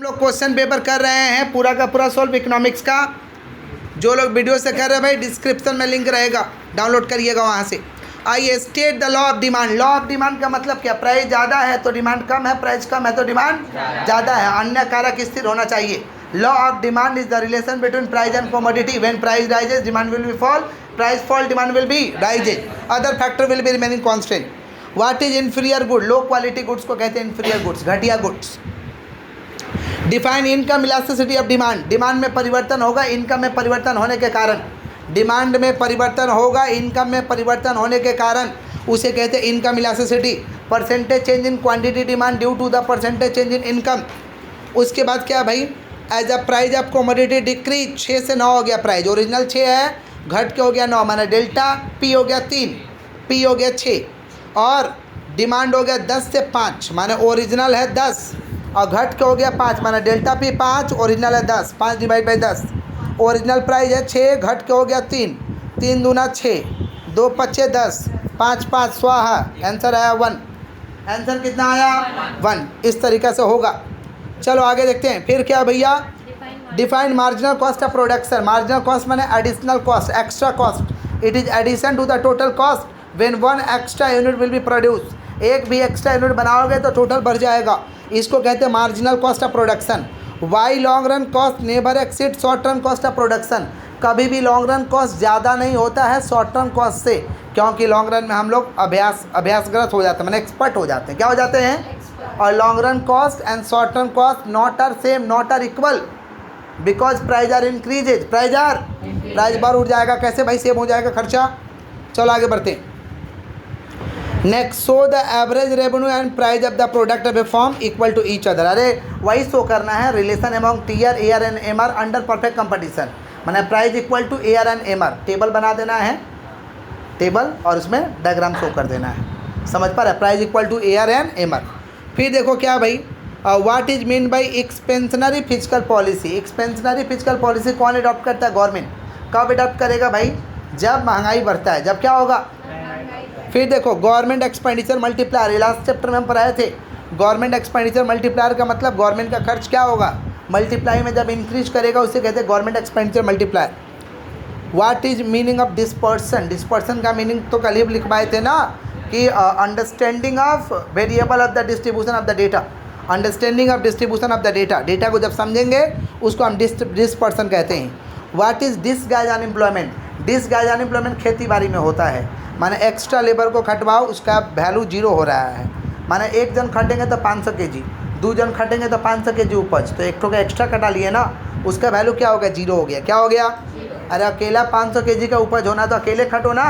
लोग question paper कर रहे हैं पूरा का पूरा सॉल्व इकोनॉमिक्स का, जो लोग वीडियो से कर रहे हैं भाई डिस्क्रिप्शन में लिंक रहेगा, डाउनलोड करिएगा वहाँ से। आइए, state the law of demand. Law of demand का मतलब क्या? प्राइस ज़्यादा है तो डिमांड कम है, प्राइस कम है तो डिमांड ज़्यादा है, अन्य कारक स्थिर होना चाहिए। Law of demand is the relation between price and commodity. When price rises demand will be fall, price fall demand will be rises, other factor will be remaining constant. What is inferior good? Low quality goods को कहते हैं inferior goods, घटिया goods. Define income elasticity of demand. Demand में परिवर्तन होगा income में परिवर्तन होने के कारण, डिमांड में परिवर्तन होगा इनकम में परिवर्तन होने के कारण, उसे कहते हैं income elasticity. Percentage change in quantity demand due to the percentage change in income. उसके बाद क्या भाई? As a price of commodity decrease, 6 से 9 हो गया प्राइस, ओरिजिनल 6 है घट के हो गया 9, माना डेल्टा पी हो गया 3, पी हो गया 6, और डिमांड हो गया 10 से 5, माना ओरिजिनल है 10 और घट के हो गया 5, माना डेल्टा पी 5, ओरिजिनल है 10, 5 डिवाइड बाई 10। ओरिजिनल प्राइस है 6, घट के हो गया 3, 3 दूना 6, 2 पच्चे 10, 5 5 स्वाहा, आंसर आया 1। आंसर कितना आया? 1। इस तरीक़े से होगा। चलो आगे देखते हैं। फिर क्या भैया? Define marginal cost of production. Marginal cost माने additional cost, extra cost. It is addition to the total cost when 1 extra unit will be produce. एक भी एक्स्ट्रा यूनिट बनाओगे तो टोटल बढ़ जाएगा, इसको कहते हैं marginal cost of production. Why long run cost never exceed short run cost of production. कभी भी लॉन्ग रन कॉस्ट ज़्यादा नहीं होता है शॉर्ट रन कॉस्ट से, क्योंकि लॉन्ग रन में हम लोग अभ्यासग्रस्त हो जाते हैं, मैंने एक्सपर्ट हो जाते हैं। क्या हो जाते हैं? और long run cost and short run cost not are same, not are equal, because price are increases, price बार उठ जाएगा। कैसे भाई? सेम हो जाएगा खर्चा। चलो आगे बढ़ते हैं। Next, show the average revenue and price of the product of a form equal to each other. अरे वही शो करना है, relation among tier AR and MR under perfect competition, माने price equal to AR and MR. Table बना देना है, table, और उसमें डायग्राम शो कर देना है। समझ पा रहे? Price equal to AR and MR. फिर देखो क्या भाई? What is mean by expansionary fiscal policy. Expansionary fiscal policy कौन अडॉप्ट करता है? गवर्नमेंट। कब अडॉप्ट करेगा भाई? जब महंगाई बढ़ता है। जब क्या होगा? फिर देखो government expenditure multiplier, last chapter में हम पढ़ाए थे। गवर्नमेंट एक्सपेंडिचर मल्टीप्लायर का मतलब गवर्नमेंट का खर्च क्या होगा? मल्टीप्लाई में जब इंक्रीज करेगा उसे कहते हैं government expenditure multiplier. What is meaning of dispersion. Dispersion का मीनिंग तो कल ही लिखवाए थे ना, कि understanding of variable of the distribution of the data. Understanding of distribution of the data, data को जब समझेंगे उसको हम डिस्पर्सन कहते हैं। What is disguise unemployment. Disguise unemployment खेती बाड़ी में होता है, माने एक्स्ट्रा लेबर को खटवाओ, उसका वैल्यू 0 हो रहा है। माने एक जन खटेंगे तो 500 kg, 2 जन खटेंगे तो 500 kg उपज, तो एक ठो का एक्स्ट्रा कटा लिए ना, उसका वैल्यू क्या हो गया? 0 हो गया। क्या हो गया? अरे अकेला 500 kg का उपज होना तो अकेले खटो ना,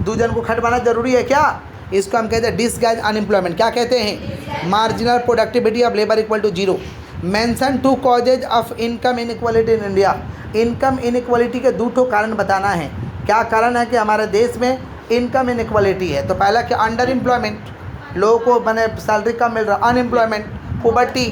2 जन को खटवाना जरूरी है क्या? इसको हम कहते हैं डिसगाइज अनएम्प्लॉयमेंट। क्या कहते हैं? Marginal productivity of labour equal to 0। Mention 2 causes of income inequality in India. Income inequality के 2 कारण बताना है। क्या कारण है कि हमारे देश में इनकम इनइक्वालिटी है? तो पहला क्या? अंडर एम्प्लॉयमेंट, लोगों को मैंने सैलरी कम मिल रहा, अनएम्प्लॉयमेंट, पॉवर्टी,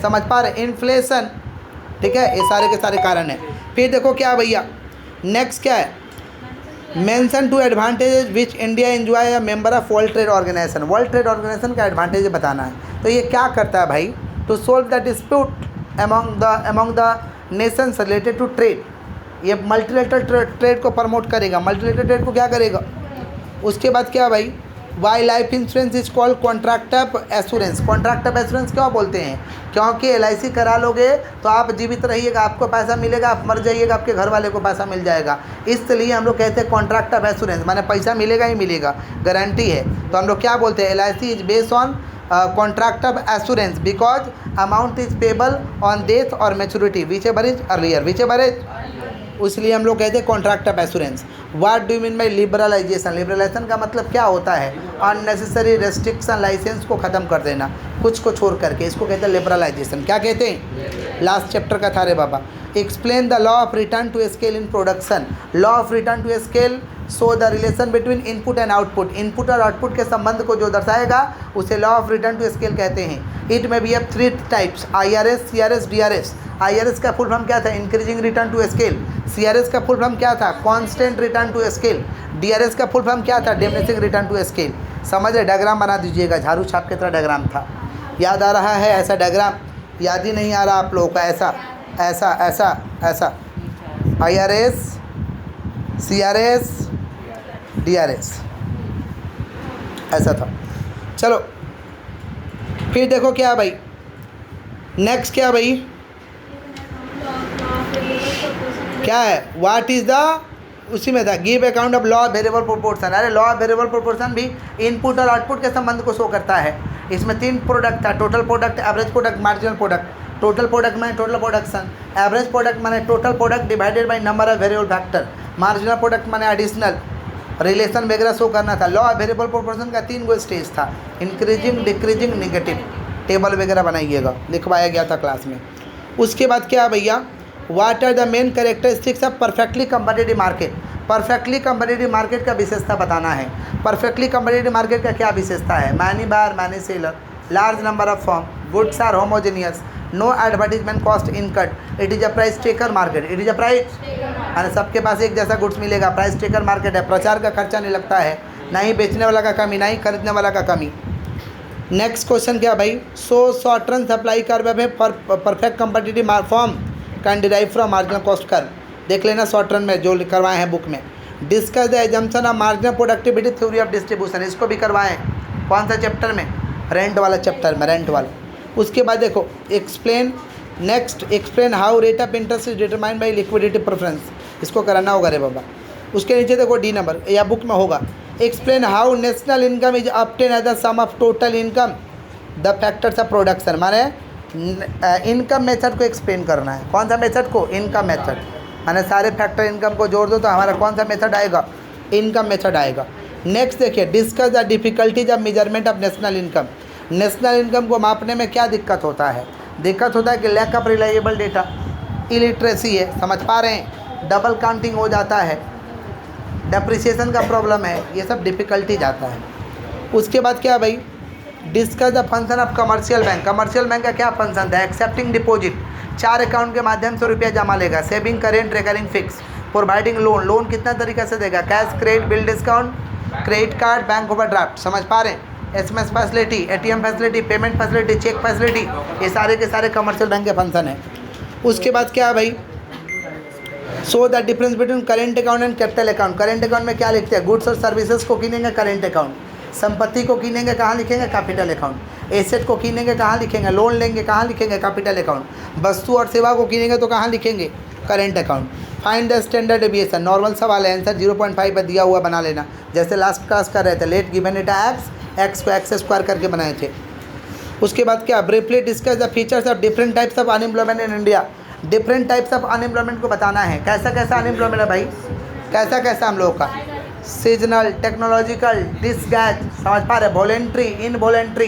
समझ पा रहे? इन्फ्लेशन, ठीक है, ये सारे के सारे कारण हैं। फिर देखो क्या भैया नेक्स्ट क्या है? Mention 2 advantages which India enjoy a member of World Trade Organization. World Trade Organization का एडवांटेज बताना है। तो ये क्या करता है भाई? To solve the dispute among the nations related to trade. ये मल्टीलेटरल ट्रेड को प्रमोट करेगा। मल्टीलेटरल ट्रेड को क्या करेगा? उसके बाद क्या भाई? Why life insurance is called contract of assurance. Contract of assurance क्यों बोलते हैं? क्योंकि LIC करा लोगे तो आप जीवित रहिएगा, आपको पैसा मिलेगा, आप मर जाइएगा आपके घर वाले को पैसा मिल जाएगा। इसलिए हम लोग कहते हैं कॉन्ट्रैक्ट ऑफ एश्योरेंस, माने पैसा मिलेगा ही मिलेगा, गारंटी है। तो हम लोग क्या बोलते हैं? LIC is based on contract of assurance because amount is payable on death और maturity whichever is earlier, whichever is, इसलिए हम लोग कहते हैं contract of assurance. What do mean by liberalization. Liberalization का मतलब क्या होता है? अननेसेसरी रेस्ट्रिक्शन, लाइसेंस को ख़त्म कर देना कुछ को छोड़ करके, इसको कहते हैं लिबरलाइजेशन। क्या कहते हैं? लास्ट चैप्टर का था रे बाबा। Explain the law of return to scale in production. Law of return to scale so the relation between input and output. Input और आउटपुट के संबंध को जो दर्शाएगा उसे law of return to scale कहते हैं। इट में we have 3 types, IRS, CRS, DRS। IRS का फुल फॉर्म क्या था? Increasing return to scale. CRS का फुल फॉर्म क्या था? Constant return to scale. DRS का फुल फॉर्म क्या था? Diminishing return to scale. समझ रहे? डायग्राम बना दीजिएगा, झाड़ू छाप की तरह डायग्राम था, याद आ रहा है ऐसा डायग्राम? याद ही नहीं आ रहा आप लोगों का, ऐसा ऐसा ऐसा ऐसा, IRS CRS DRS ऐसा था। चलो फिर देखो क्या भाई, नेक्स्ट क्या भाई, क्या है, व्हाट इज़ द, उसी में था give account of law of variable proportion. अरे लॉ ऑफ वेरिएबल प्रोपोर्शन भी इनपुट और आउटपुट के संबंध को शो करता है। इसमें 3 प्रोडक्ट था, total product, average product, marginal product. Total product माने टोटल प्रोडक्शन, एवरेज प्रोडक्ट माने total product divided by number of variable factor, marginal product माने एडिशनल रिलेशन वगैरह शो करना था। लॉ ऑफ वेरिएबल प्रोपोर्शन का 3 गो स्टेज था, increasing, decreasing, negative. Table वगैरह बनाइएगा, लिखवाया गया था क्लास में। उसके बाद क्या भैया, what are the main characteristics of perfectly competitive market. Perfectly competitive market का विशेषता बताना है। परफेक्टली कम्पिटिटिव मार्केट का क्या विशेषता है, many buyer many seller, large number of firm, goods are homogeneous, no advertisement cost incurred, it is a price taker market, it is a price, यानी सबके पास एक जैसा गुड्स मिलेगा, प्राइस टेकर मार्केट है, प्रचार का खर्चा नहीं लगता है, ना ही बेचने वाला का कमी, ना ही खरीदने वाला का कमी। नेक्स्ट क्वेश्चन क्या भाई, so short run supply curve है perfect competitive form can derive from marginal cost curve. देख लेना शॉर्ट रन में जो करवाए हैं बुक में। Discuss the assumption of marginal productivity theory of distribution, इसको भी करवाएं। कौन सा चैप्टर में, रेंट वाला चैप्टर में, रेंट वाला। उसके बाद देखो explain, next explain how rate of interest is determined by liquidity preference, इसको कराना होगा रे बाबा। उसके नीचे देखो डी नंबर, या बुक में होगा, explain how national income is obtain as the sum of total income the factors of production, माने इनकम मेथड को एक्सप्लेन करना है। कौन सा मेथड को, इनकम मेथड, माने सारे फैक्टर इनकम को जोड़ दो तो हमारा कौन सा मेथड आएगा, इनकम मेथड आएगा। नेक्स्ट देखिए, discuss the difficulties of measurement of national income. National income को मापने में क्या दिक्कत होता है, दिक्कत होता है कि lack of reliable data, illiteracy है, समझ पा रहे हैं, डबल काउंटिंग हो जाता है, डेप्रिसिएशन का प्रॉब्लम है, ये सब डिफ़िकल्टीज आता है। उसके बाद क्या भाई, discuss the function of commercial bank. Commercial bank का क्या फंक्शन था, एक्सेप्टिंग डिपॉजिट, 4 अकाउंट के माध्यम से रुपया जमा लेगा, saving, current, recurring, fix, providing loan, loan कितना तरीका से देगा, cash, credit, bill discount, credit card, bank overdraft, समझ पा रहे हैं, SMS facility, ATM facility, payment facility, cheque facility, ये सारे के सारे कमर्शियल बैंक के फंक्शन है। उसके बाद क्या है भाई, so the difference between current account and capital account. Current account में क्या लिखते हैं, गुड्स और सर्विसेज को गिनेंगे करेंट अकाउंट, संपत्ति को गिनेंगे कहाँ लिखेंगे, कैपिटल अकाउंट, एसेट को गिनेंगे कहाँ लिखेंगे, लोन लेंगे कहाँ लिखेंगे, कैपिटल अकाउंट, वस्तु और सेवा को गिनेंगे तो कहाँ लिखेंगे, current account. Find the standard deviation, normal सवाल है, आंसर 0.5 पर दिया हुआ बना लेना, जैसे लास्ट क्लास कर रहे थे, लेट गिवन इट एक्स को एक्स स्क्वायर करके बनाए थे। उसके बाद क्या, briefly discuss the features of different types of unemployment in India. Different types of unemployment को बताना है, कैसा कैसा अनएम्प्लॉयमेंट है भाई, कैसा कैसा हम लोगों का, सीजनल, टेक्नोलॉजिकल, डिस्गैज, समझ पा रहे, वॉलेंट्री, इनवॉलेंट्री।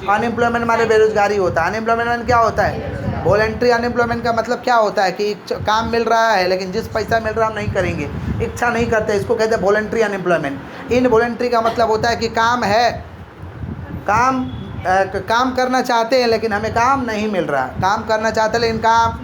अनएम्प्लॉयमेंट माने बेरोजगारी होता है। अनएम्प्लॉयमेंट क्या होता है, वॉलेंट्री अनएम्प्लॉयमेंट का मतलब क्या होता है कि काम मिल रहा है लेकिन जिस पैसा मिल रहा है हम नहीं करेंगे, इच्छा नहीं करते, इसको कहते हैं वॉलेंट्री अनएम्प्लॉयमेंट। इनवॉलेंट्री का मतलब होता है कि काम है, काम करना चाहते हैं लेकिन हमें काम नहीं मिल रहा, काम करना चाहते लेकिन काम।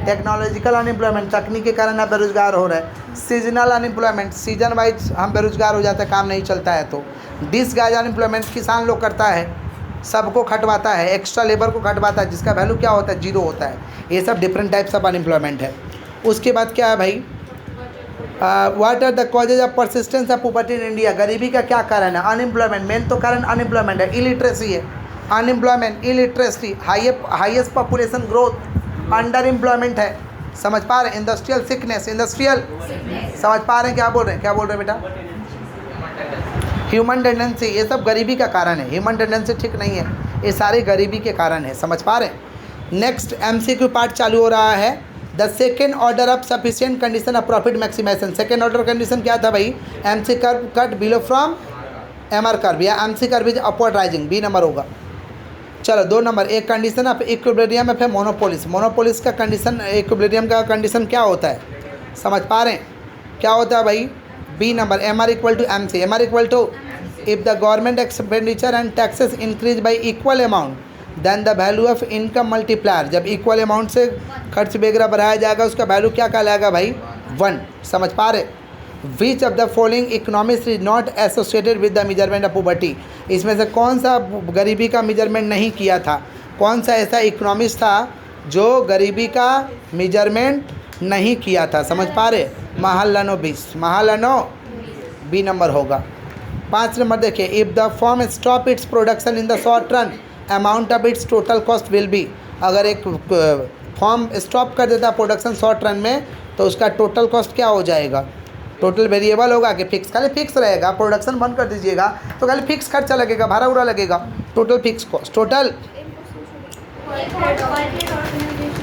टेक्नोलॉजिकल अनएम्प्लॉयमेंट, तकनीक के कारण आप बेरोजगार हो रहे हैं। सीजनल अनएम्प्लॉयमेंट, सीजन वाइज हम बेरोजगार हो जाते हैं, काम नहीं चलता है तो। डिसगाइज अनएम्प्लॉयमेंट, किसान लोग करता है, सबको खटवाता है, एक्स्ट्रा लेबर को खटवाता है, जिसका वैल्यू क्या होता है, 0 होता है। ये सब डिफरेंट टाइप्स ऑफ अनएम्प्लॉयमेंट है। उसके बाद क्या है भाई, what are the causes of persistence of poverty in India. गरीबी का क्या कारण है, अनएम्प्लॉयमेंट, मेन तो कारण अनएम्प्लॉयमेंट है, इलिटरेसी है, unemployment, illiteracy, highest population growth, under employment है, समझ पा रहे हैं, इंडस्ट्रियल सिकनेस, इंडस्ट्रियल, समझ पा रहे हैं क्या बोल रहे हैं, क्या बोल रहे हैं बेटा, ह्यूमन टेंडेंसी, ये सब गरीबी का कारण है। ह्यूमन टेंडेंसी ठीक नहीं है, ये सारे गरीबी के कारण है, समझ पा रहे हैं। नेक्स्ट MCQ पार्ट चालू हो रहा है, the second order of sufficient condition of profit maximization. Second order condition क्या था भाई, MC curve cut below from MR curve, या MC curve is upward rising, B number होगा। चलो 2 नंबर, एक कंडीशन ऑफ इक्विलिब्रियम है, फिर मोनोपोलिस। मोनोपोलिस का कंडीशन, इक्विलिब्रियम का कंडीशन क्या होता है, समझ पा रहे हैं, क्या होता है भाई, B number, MR equal to MC। MR equal to, if the government expenditure and taxes increase by equal amount then the value of income multiplier. जब इक्वल अमाउंट से खर्च वगैरह बढ़ाया जाएगा उसका वैल्यू क्या कहलाएगा भाई, 1, समझ पा रहे। विच of the following economics is not associated with the measurement of poverty. इसमें से कौन सा गरीबी का मेजरमेंट नहीं किया था, कौन सा ऐसा इकोनॉमिस्ट था जो गरीबी का मेजरमेंट नहीं किया था? समझ पा रहे? महालनो बी नंबर होगा। 5 नंबर देखिए, if the firm stop its production in the short run amount of its total cost will be. अगर एक फर्म स्टॉप कर देता प्रोडक्शन शॉर्ट रन में तो उसका टोटल कॉस्ट क्या हो जाएगा? टोटल वेरिएबल होगा कि फिक्स? खाली फिक्स रहेगा। प्रोडक्शन बंद कर दीजिएगा तो खाली फिक्स खर्चा लगेगा, भाड़ा उड़ा लगेगा। Total fix cost. Total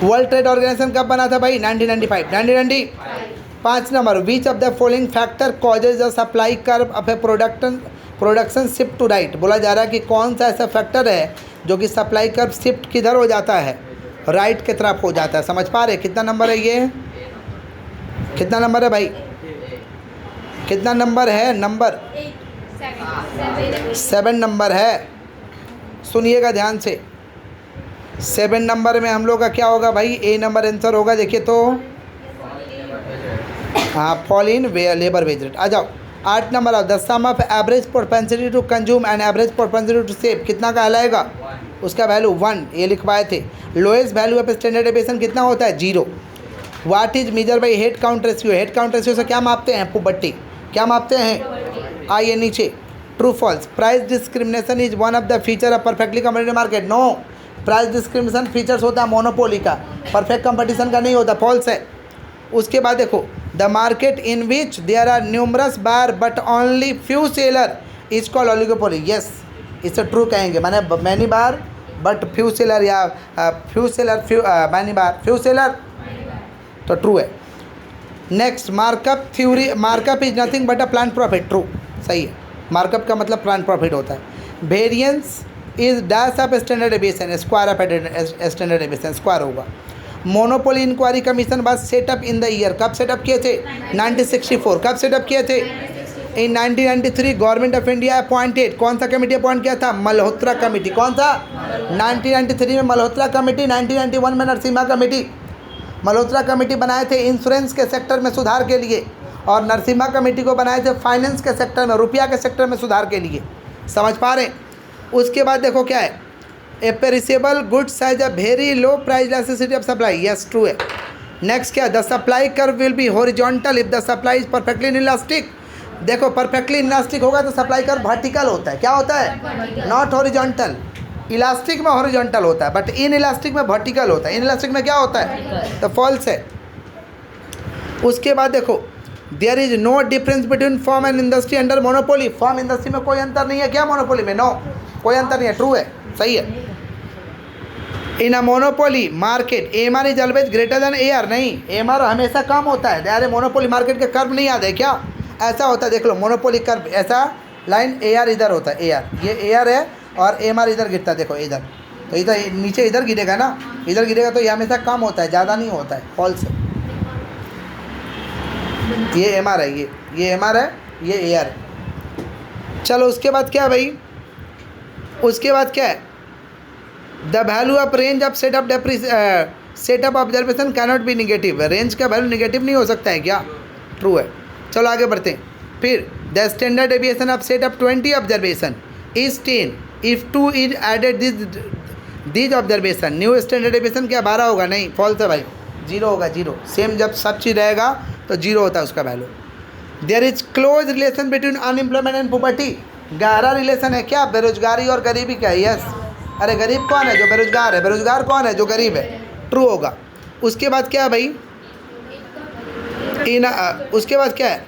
World Trade Organization कब बना था भाई? 1995। 5 number, which of the following factor causes the supply curve of a production shift to right. बोला जा रहा है कि कौन सा ऐसा फैक्टर है जो कि सप्लाई कर्व शिफ्ट किधर हो जाता है? राइट की तरफ हो जाता है। समझ पा रहे? कितना नंबर है ये? कितना नंबर है भाई? कितना नंबर है? नंबर 7 नंबर है। सुनिएगा ध्यान से। 7 नंबर में हम लोग का क्या होगा भाई? ए नंबर आंसर होगा। देखिए तो हाँ, fall in labour wage rate. आ जाओ। 8 नंबर आओ, the sum of average propensity to consume and average propensity to save कितना कहलाएगा? उसका वैल्यू 1, ये लिखवाए थे। Lowest value of standard deviation कितना होता है? 0। What is measure by head count ratio? Head count ratio से क्या मापते हैं? पुबट्टी। क्या मापते हैं? आइए नीचे। True false, price discrimination is one of the feature of perfectly competitive market. No, price discrimination features होता है मोनोपोली का, परफेक्ट कंपटीशन का नहीं होता। फॉल्स है। उसके बाद देखो, the market in which there are numerous buyer but only few seller is called oligopoly. Yes, इसे ट्रू कहेंगे। माने many buyer but few seller, या few seller many buyer few seller, तो ट्रू है। Next, markup theory, markup is nothing but a plan profit. True, सही है। Markup का मतलब प्लान प्रॉफिट होता है। Variance is dash of standard deviation, square of standard deviation, square होगा। Monopoly inquiry commission was set up in the year, कब set up किए थे? 1964। कब सेटअप किए थे? In 1993 government of India appointed, कौन सा कमेटी अपॉइंट किया था? मल्होत्रा कमेटी। कौन सा? 1993 में मल्होत्रा कमेटी, 1991 में नरसिम्हा कमेटी। मल्होत्रा कमेटी बनाए थे इंश्योरेंस के सेक्टर में सुधार के लिए, और नरसिम्हा कमेटी को बनाए थे फाइनेंस के सेक्टर में, रुपया के सेक्टर में सुधार के लिए। समझ पा रहे हैं? उसके बाद देखो क्या है, a perishable goods has a very low price elasticity of supply. Yes, true है। नेक्स्ट क्या है, the supply curve will be horizontal if the supply is perfectly elastic. देखो, परफेक्टली इलास्टिक होगा तो सप्लाई कर्व वर्टिकल होता है। क्या होता है? Not horizontal. इलास्टिक में हॉरिजॉन्टल होता है, बट इन इलास्टिक में वर्टिकल होता है। इन इलास्टिक में क्या होता है? तो फॉल्स है। उसके बाद देखो, there is no difference between firm and industry under monopoly. Firm industry में कोई अंतर नहीं है क्या? मोनोपोली में? नो, कोई अंतर नहीं है। ट्रू है, सही है। In a monopoly market AMR is always greater than AR। नहीं, AMR हमेशा कम होता है। अरे मोनोपोली मार्केट के कर्व नहीं याद है क्या? ऐसा होता है, देख लो, मोनोपोली कर्व ऐसा लाइन, AR इधर होता है। AR, ये AR है और AMR इधर गिरता है। देखो इधर, तो इधर नीचे इधर गिरेगा ना, इधर गिरेगा तो ये हमेशा कम होता है, ज़्यादा नहीं होता है। फॉल्स है। ये MR है, ये MR है, ये AR है। चलो उसके बाद क्या है भाई? उसके बाद क्या है? The value of range of setup observation cannot be negative. Range का वैल्यू निगेटिव नहीं हो सकता है क्या? ट्रू है। चलो आगे बढ़ते हैं। फिर the standard deviation of set up 20 observation is 10 if 2 is added this observation. New standard deviation क्या 12 होगा? नहीं, फॉल्स है भाई, 0 होगा। 0 सेम, जब सब चीज़ रहेगा तो 0 होता है उसका value. There is close relation between unemployment and poverty. गहरा रिलेशन है क्या बेरोजगारी और गरीबी का? यस। अरे गरीब कौन है? जो बेरोजगार है। बेरोजगार कौन है? जो गरीब है। ट्रू होगा। उसके बाद क्या है भाई? उसके बाद क्या है?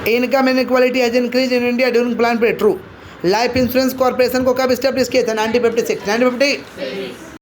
Income inequality has increase in India during plan period. True. Life insurance corporation को कब स्टैब्लिश किए थे? 1956।